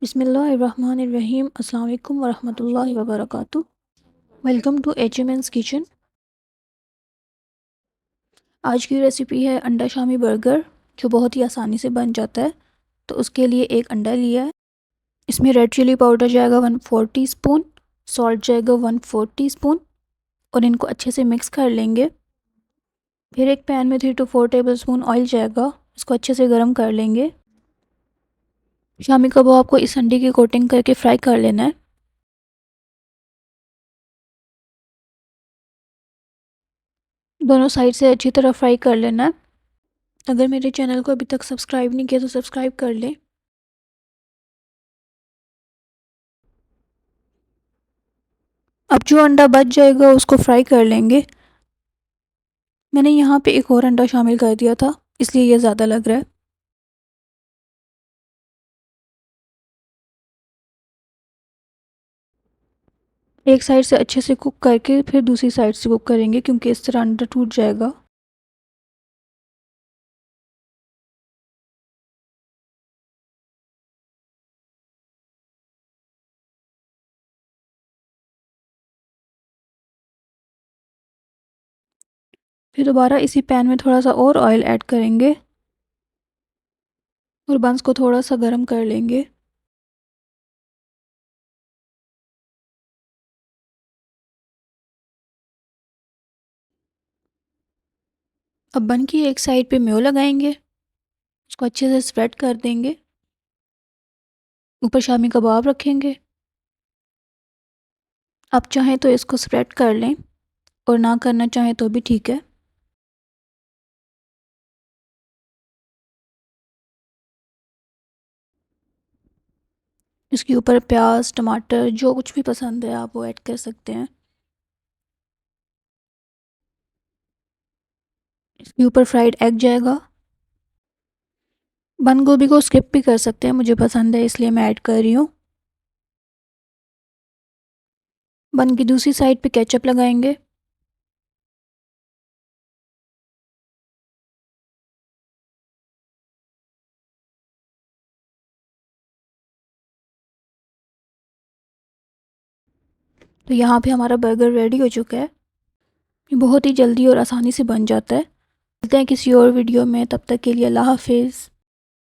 बिस्मिल्लाहिर्रहमानिर्रहीम। अस्सलाम वालेकुम वरहमतुल्लाहि वबरकातुह। Welcome to HMN's kitchen. आज की रेसिपी है अंडा शामी बर्गर, जो बहुत ही आसानी से बन जाता है। तो उसके लिए एक अंडा लिया है। इसमें रेड चिली पाउडर जाएगा 1/4 टीस्पून, सॉल्ट जाएगा 1/4 टीस्पून और इनको अच्छे से मिक्स कर लेंगे। फिर एक पैन में 3 to 4 टेबलस्पून ऑयल जाएगा, इसको अच्छे से गर्म कर लेंगे। शामी कबाब को इस अंडे की कोटिंग करके फ्राई कर लेना है। दोनों साइड से अच्छी तरह फ्राई कर लेना है। अगर मेरे चैनल को अभी तक सब्सक्राइब नहीं किया तो सब्सक्राइब कर लें। अब जो अंडा बच जाएगा उसको फ्राई कर लेंगे। मैंने यहाँ पे एक और अंडा शामिल कर दिया था, इसलिए ये ज़्यादा लग रहा है। एक साइड से अच्छे से कुक करके फिर दूसरी साइड से कुक करेंगे, क्योंकि इस तरह अंडा टूट जाएगा। फिर दोबारा इसी पैन में थोड़ा सा और ऑयल ऐड करेंगे और बंस को थोड़ा सा गर्म कर लेंगे। अब बन की एक साइड पे मेयो लगाएंगे, उसको अच्छे से स्प्रेड कर देंगे। ऊपर शामी कबाब रखेंगे। आप चाहें तो इसको स्प्रेड कर लें और ना करना चाहें तो भी ठीक है। इसके ऊपर प्याज, टमाटर, जो कुछ भी पसंद है आप वो ऐड कर सकते हैं। इसके ऊपर फ्राइड एग जाएगा। बंद गोभी को स्किप भी कर सकते हैं, मुझे पसंद है इसलिए मैं ऐड कर रही हूँ। बन की दूसरी साइड पे केचप लगाएंगे। तो यहाँ पे हमारा बर्गर रेडी हो चुका है। ये बहुत ही जल्दी और आसानी से बन जाता है। मिलते हैं किसी और वीडियो में, तब तक के लिए अल्लाह हाफिज़।